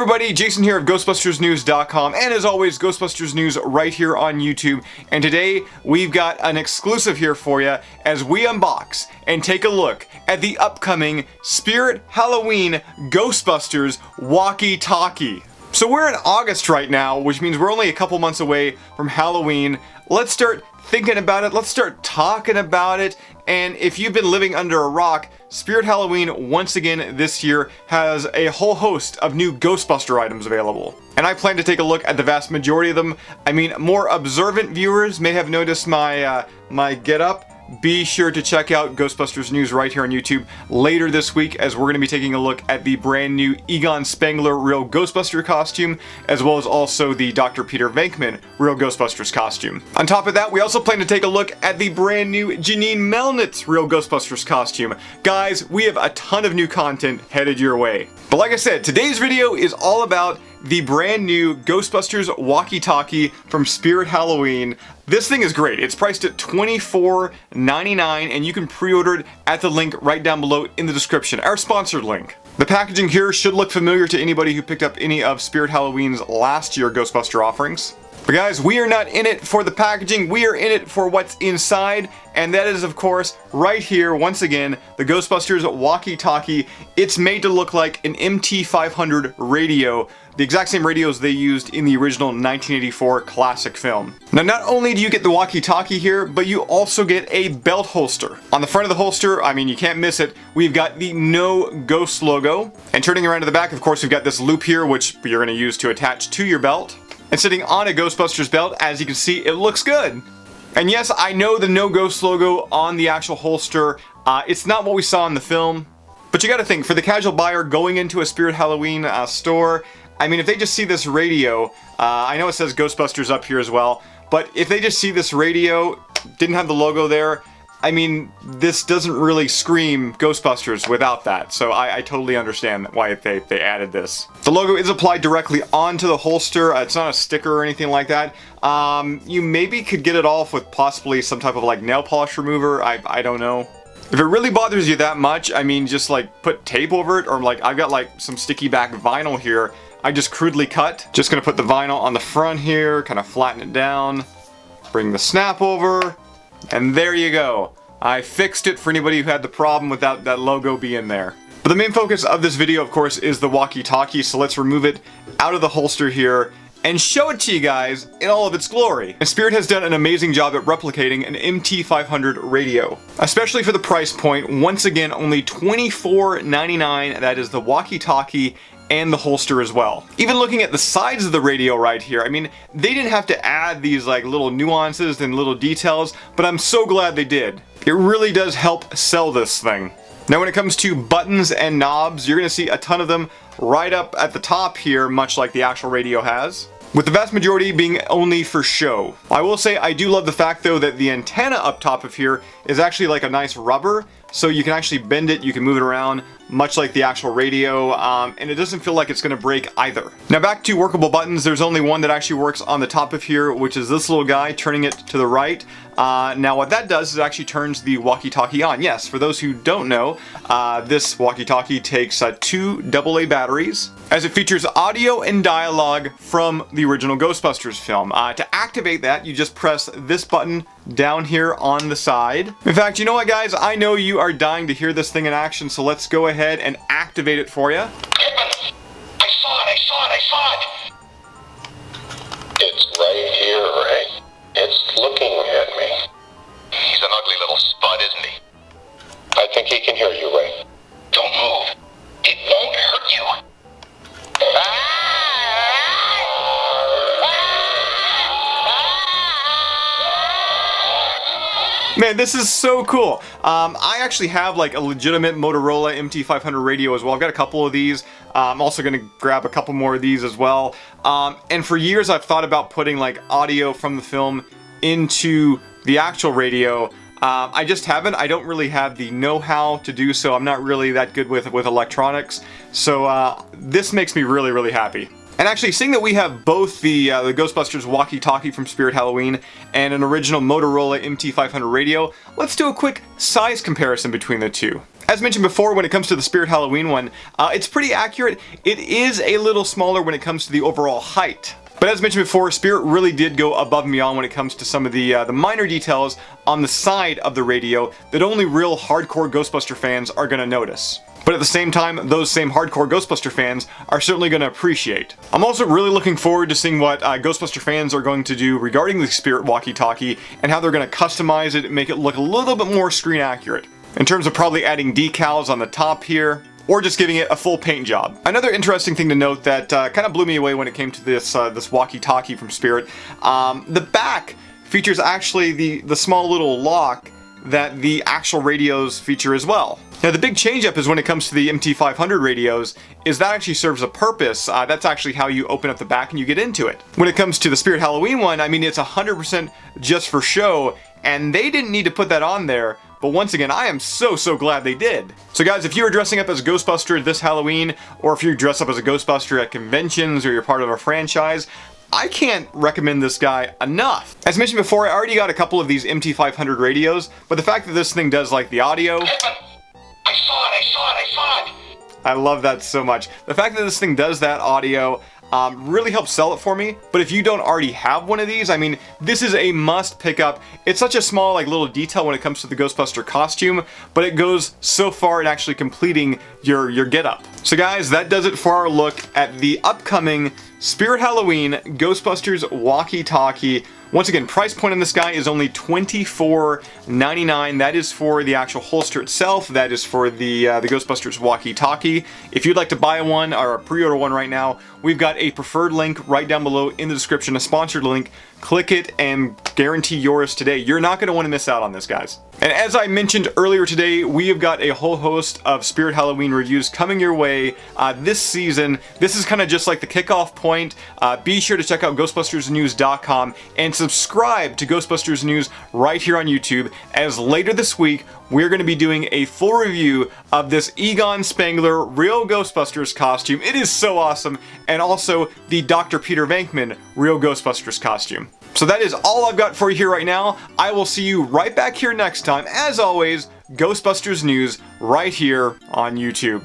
everybody, Jason here of GhostbustersNews.com, and as always, Ghostbusters News right here on YouTube. And today, we've got an exclusive here for you as we unbox and take a look at the upcoming Spirit Halloween Ghostbusters Walkie Talkie. So we're in August right now, which means we're only a couple months away from Halloween. Let's start thinking about it, let's start talking about it, and if you've been living under a rock, Spirit Halloween once again this year has a whole host of new Ghostbuster items available. And I plan to take a look at the vast majority of them. I mean, more observant viewers may have noticed my get-up. Be sure to check out Ghostbusters News right here on YouTube later this week, as we're going to be taking a look at the brand new Egon Spengler Real Ghostbuster costume, as well as also the Dr. Peter Venkman Real Ghostbusters costume. On top of that, we also plan to take a look at the brand new Janine Melnitz Real Ghostbusters costume. Guys, we have a ton of new content headed your way. But like I said, today's video is all about the brand new Ghostbusters Walkie Talkie from Spirit Halloween. This thing is great. It's priced at $24.99 and you can pre-order it at the link right down below in the description, our sponsored link. The packaging here should look familiar to anybody who picked up any of Spirit Halloween's last year Ghostbuster offerings. But guys, we are not in it for the packaging, we are in it for what's inside, and that is of course right here, once again, the Ghostbusters Walkie Talkie. It's made to look like an MT500 radio, the exact same radios they used in the original 1984 classic film. Now, not only do you get the walkie talkie here, but you also get a belt holster. On the front of the holster, I mean, you can't miss it, we've got the No Ghost logo. And turning around to the back, of course, we've got this loop here, which you're going to use to attach to your belt. And sitting on a Ghostbusters belt, as you can see, it looks good. And yes, I know the No Ghost logo on the actual holster, it's not what we saw in the film. But you gotta think, for the casual buyer going into a Spirit Halloween store, I mean, if they just see this radio, I know it says Ghostbusters up here as well, but if they just see this radio, didn't have the logo there, I mean, this doesn't really scream Ghostbusters without that, so I totally understand why they added this. The logo is applied directly onto the holster, it's not a sticker or anything like that. You maybe could get it off with possibly some type of like nail polish remover, I don't know. If it really bothers you that much, I mean, just like put tape over it, or like I've got like some sticky back vinyl here, I just crudely cut. Just gonna put the vinyl on the front here, kind of flatten it down, bring the snap over, and there you go. I fixed it for anybody who had the problem without that logo being there. But the main focus of this video, of course, is the walkie talkie, so let's remove it out of the holster here and show it to you guys in all of its glory. And Spirit has done an amazing job at replicating an MT500 radio, especially for the price point. Once again, only $24.99, that is the walkie talkie and the holster as well. Even looking at the sides of the radio right here, I mean, they didn't have to add these like little nuances and little details, but I'm so glad they did. It really does help sell this thing. Now when it comes to buttons and knobs, you're gonna see a ton of them right up at the top here, much like the actual radio has, with the vast majority being only for show. I will say I do love the fact though that the antenna up top of here is actually like a nice rubber, so you can actually bend it, you can move it around, much like the actual radio, and it doesn't feel like it's gonna break either. Now back to workable buttons, there's only one that actually works on the top of here, which is this little guy, turning it to the right. Now what that does is it actually turns the walkie-talkie on. Yes, for those who don't know, this walkie-talkie takes 2 AA batteries, as it features audio and dialogue from the original Ghostbusters film. To activate that, you just press this button down here on the side. In fact, you know what guys, I know you are dying to hear this thing in action, so let's go ahead and activate it for you. I saw it! It's right here, Ray. It's looking at me. He's an ugly little spud, isn't he? I think he can hear you, Ray. Don't move. It won't hurt you. Man, this is so cool. I actually have like a legitimate Motorola MT500 radio as well. I've got a couple of these. I'm also going to grab a couple more of these as well. And for years I've thought about putting like audio from the film into the actual radio. I just haven't. I don't really have the know-how to do so. I'm not really that good with electronics. So this makes me really, really happy. And actually, seeing that we have both the Ghostbusters Walkie Talkie from Spirit Halloween and an original Motorola MT500 radio, let's do a quick size comparison between the two. As mentioned before, when it comes to the Spirit Halloween one, it's pretty accurate. It is a little smaller when it comes to the overall height. But as mentioned before, Spirit really did go above and beyond when it comes to some of the minor details on the side of the radio that only real hardcore Ghostbuster fans are going to notice. But at the same time, those same hardcore Ghostbuster fans are certainly going to appreciate. I'm also really looking forward to seeing what Ghostbuster fans are going to do regarding the Spirit Walkie Talkie and how they're going to customize it and make it look a little bit more screen accurate. In terms of probably adding decals on the top here, or just giving it a full paint job. Another interesting thing to note that kind of blew me away when it came to this this walkie-talkie from Spirit, the back features actually the small little lock that the actual radios feature as well. Now the big change up is when it comes to the MT500 radios, is that actually serves a purpose. That's actually how you open up the back and you get into it. When it comes to the Spirit Halloween one, I mean, it's 100% just for show, and they didn't need to put that on there. But once again, I am so glad they did. So guys, if you're dressing up as a Ghostbuster this Halloween, or if you dress up as a Ghostbuster at conventions or you're part of a franchise, I can't recommend this guy enough. As mentioned before, I already got a couple of these MT500 radios, but the fact that this thing does like the audio... I saw it! I love that so much. The fact that this thing does that audio really helps sell it for me. But if you don't already have one of these, I mean, this is a must pick up. It's such a small little detail when it comes to the Ghostbuster costume, but it goes so far in actually completing your getup. So guys, that does it for our look at the upcoming Spirit Halloween Ghostbusters Walkie Talkie. Once again, price point on this guy is only $24.99. That is for the actual holster itself. That is for the Ghostbusters Walkie Talkie. If you'd like to buy one or pre-order one right now, we've got a preferred link right down below in the description, a sponsored link. Click it and guarantee yours today. You're not going to want to miss out on this, guys. And as I mentioned earlier today, we have got a whole host of Spirit Halloween reviews coming your way this season. This is kind of just like the kickoff point. Be sure to check out GhostbustersNews.com and subscribe to Ghostbusters News right here on YouTube, as later this week we're going to be doing a full review of this Egon Spangler Real Ghostbusters costume. It is so awesome. And also the Dr. Peter Venkman Real Ghostbusters costume. So that is all I've got for you here right now. I will see you right back here next time. As always, Ghostbusters News right here on YouTube.